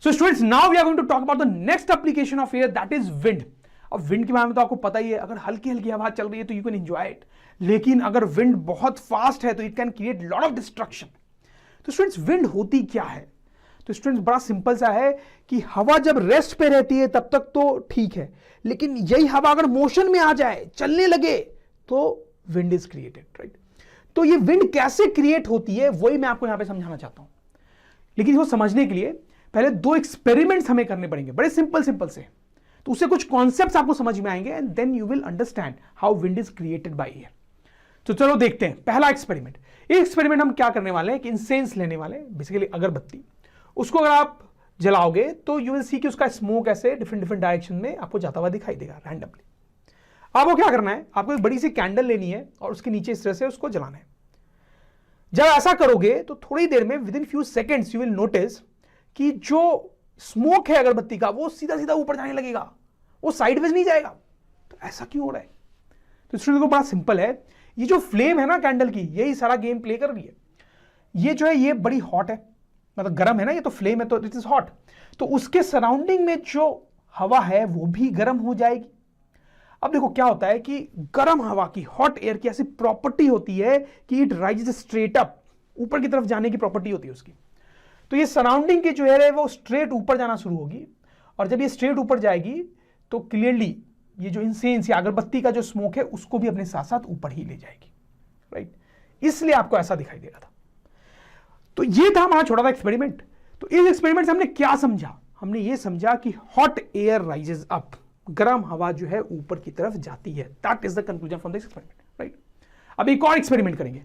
So students, now we are going to talk about the next application of air, that is wind. अब wind के बारे में तो आपको पता ही है, अगर हल्की हल्की हवा चल रही है तो यू कैन एंजॉय इट, लेकिन अगर विंड बहुत फास्ट है तो it can create lot of destruction. तो स्टूडेंट्स, विंड होती क्या है? तो स्टूडेंट्स, बड़ा सिंपल सा है कि हवा जब रेस्ट पे रहती है तब तक तो ठीक है, लेकिन यही हवा अगर मोशन में आ जाए, चलने लगे, तो विंड इज क्रिएटेड, राइट. तो ये विंड कैसे क्रिएट होती है वही मैं आपको यहां पे समझाना चाहता हूं, लेकिन इसको समझने के लिए पहले 2 एक्सपेरिमेंट्स हमें करने पड़ेंगे, बड़े सिंपल से. तो उससे कुछ कॉन्सेप्ट्स आपको समझ में आएंगे and then you will understand how wind is created by air. तो चलो देखते हैं पहला एक्सपेरिमेंट. ये एक्सपेरिमेंट हम क्या करने वाले हैं कि इंसेंस लेने वाले हैं, बेसिकली अगरबत्ती. उसको अगर आप जलाओगे तो यू विल सी कि उसका स्मोक ऐसे डिफरेंट डायरेक्शन में आपको जाता हुआ दिखाई देगा रैंडमली. आपको क्या करना है, आपको एक बड़ी सी कैंडल लेनी है और उसके नीचे इस तरह से उसको जलाना है. जब ऐसा करोगे तो थोड़ी देर में with in few seconds you will notice कि जो स्मोक है अगरबत्ती का वो सीधा सीधा ऊपर जाने लगेगा, वो साइडवेज नहीं जाएगा. तो ऐसा क्यों हो रहा है? तो स्टूडेंट को बड़ा सिंपल है, ये जो फ्लेम है ना कैंडल की, यही सारा गेम प्ले कर रही है. ये जो है ये बड़ी हॉट है, मतलब गर्म है ना, ये तो फ्लेम है तो इट इज हॉट. तो उसके सराउंडिंग में जो हवा है वो भी गर्म हो जाएगी. अब देखो क्या होता है कि गर्म हवा की, हॉट एयर की ऐसी प्रॉपर्टी होती है कि इट राइजेस स्ट्रेट अप, ऊपर की तरफ जाने की प्रॉपर्टी होती है उसकी. तो ये सराउंडिंग की जो एयर है वो स्ट्रेट ऊपर जाना शुरू होगी, और जब ये स्ट्रेट ऊपर जाएगी तो क्लियरली ये जो इंसेंस या अगरबत्ती का जो स्मोक है उसको भी अपने साथ साथ ऊपर ही ले जाएगी, राइट. इसलिए आपको ऐसा दिखाई दे रहा था. तो ये था हमारा छोटा सा एक्सपेरिमेंट. तो इस एक्सपेरिमेंट से हमने क्या समझा? हमने ये समझा कि हॉट एयर राइजेस अप, गर्म हवा जो है ऊपर की तरफ जाती है. That is the conclusion from this experiment, right. अब एक और एक्सपेरिमेंट करेंगे.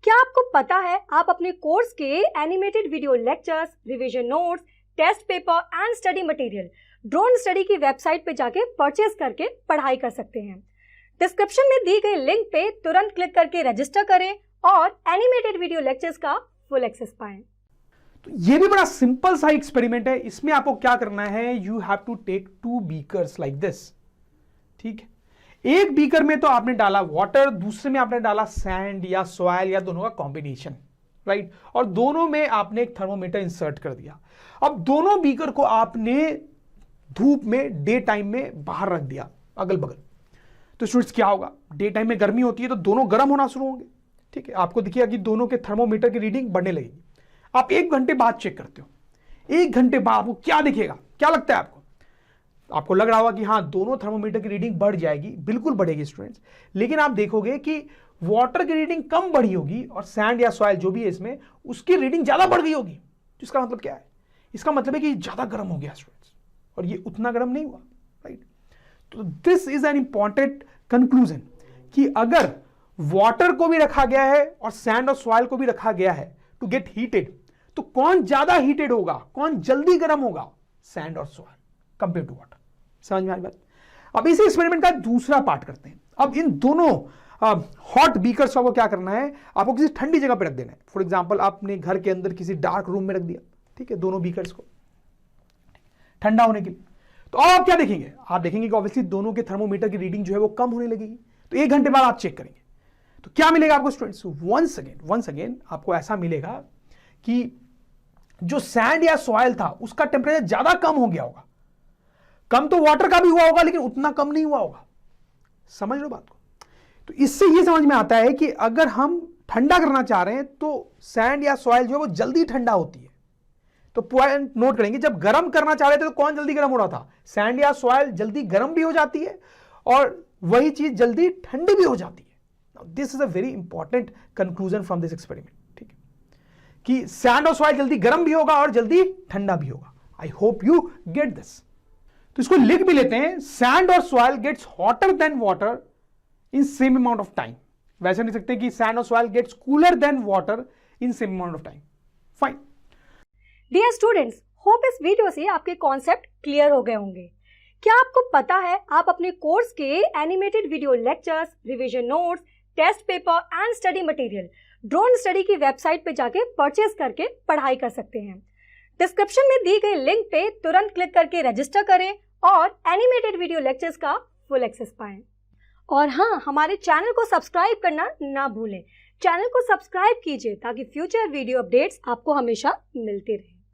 क्या आपको पता है आप अपने कोर्स के animated video lectures, revision notes, test paper and study material drone study की वेबसाइट पे जाके परचेज करके पढ़ाई कर सकते हैं. डिस्क्रिप्शन में दी गई लिंक पे तुरंत क्लिक करके रजिस्टर करें और एनिमेटेड वीडियो लेक्चर्स का फुल एक्सेस पाएं. तो ये भी बड़ा सिंपल सा एक्सपेरिमेंट है. इसमें आपको क्या करना है, you have to take 2 beakers like this, ठीक है. एक बीकर में तो आपने डाला वाटर, दूसरे में आपने डाला सैंड या सॉइल या दोनों का कॉम्बिनेशन, राइट. और दोनों में आपने एक थर्मोमीटर इंसर्ट कर दिया. अब दोनों बीकर को आपने धूप में डे टाइम में बाहर रख दिया अगल बगल. तो स्टूडेंट्स क्या होगा, डे टाइम में गर्मी होती है तो दोनों गर्म होना शुरू होंगे, ठीक है. आपको दिखेगा कि दोनों के थर्मोमीटर की रीडिंग बढ़ने लगेगी. आप 1 घंटे बाद चेक करते हो, 1 घंटे बाद आपको क्या दिखेगा, क्या लगता है आपको? आपको लग रहा होगा कि हाँ दोनों थर्मोमीटर की रीडिंग बढ़ जाएगी, बिल्कुल बढ़ेगी स्टूडेंट्स. लेकिन आप देखोगे कि वाटर की रीडिंग कम बढ़ी होगी और सैंड या सॉइल जो भी है इसमें उसकी रीडिंग ज्यादा बढ़ गई होगी. इसका मतलब क्या है? इसका मतलब है कि ज्यादा गर्म हो गया स्टूडेंट्स, और ये उतना गर्म नहीं हुआ, राइट. तो this is an important conclusion कि अगर वाटर को भी रखा गया है और सैंड और सॉइल को भी रखा गया है टू गेट हीटेड, तो कौन ज्यादा हीटेड होगा, कौन जल्दी गर्म होगा? सैंड और सॉइल कंपेयर टू वाटर. समझ में आ गई बात? अब इसी एक्सपेरिमेंट का दूसरा पार्ट करते हैं. अब इन दोनों हॉट बीकर्स को क्या करना है, आपको किसी ठंडी जगह पे रख देना है. फॉर एग्जांपल आपने घर के अंदर किसी डार्क रूम में रख दिया, ठीक है, दोनों बीकर्स को ठंडा होने के लिए. तो अब आप क्या देखेंगे, आप देखेंगे कि ऑब्वियसली दोनों के थर्मोमीटर की रीडिंग जो है वो कम होने लगेगी. तो 1 घंटे बाद आप चेक करेंगे तो क्या मिलेगा आपको स्टूडेंट्स? वंस अगेन आपको ऐसा मिलेगा कि जो सैंड या सॉइल था उसका टेम्परेचर ज्यादा कम हो गया होगा. कम तो वाटर का भी हुआ होगा लेकिन उतना कम नहीं हुआ होगा. समझ लो बात को? तो इससे ये समझ में आता है कि अगर हम ठंडा करना चाह रहे हैं तो सैंड या सॉइल जो है वो जल्दी ठंडा होती है. तो पॉइंट नोट करेंगे, जब गर्म करना चाह रहे थे तो कौन जल्दी गर्म हो रहा था? सैंड या सॉइल जल्दी गर्म भी हो जाती है और वही चीज जल्दी ठंडी भी हो जाती है. This is a very important conclusion from this experiment, ठीक है, कि सैंड और सॉइल जल्दी गर्म भी होगा और जल्दी ठंडा भी होगा. I hope you get this. तो इसको लिख भी लेते हैं, सैंड और soil gets hotter than water in same amount of time. वैसे नहीं सकते कि सैंड और soil gets cooler than water in same amount of time. Fine. Dear students, hope इस वीडियो से आपके कॉन्सेप्ट क्लियर हो गए होंगे. क्या आपको पता है आप अपने कोर्स के animated video lectures, revision notes, test paper and study material drone study की वेबसाइट पे जाके परचेज करके पढ़ाई कर सकते हैं. डिस्क्रिप्शन में दी गई लिंक पे तुरंत क्लिक करके रजिस्टर करें और एनिमेटेड वीडियो लेक्चर्स का फुल एक्सेस पाएं. और हाँ, हमारे चैनल को सब्सक्राइब करना ना भूलें. चैनल को सब्सक्राइब कीजिए ताकि फ्यूचर वीडियो अपडेट्स आपको हमेशा मिलते रहे.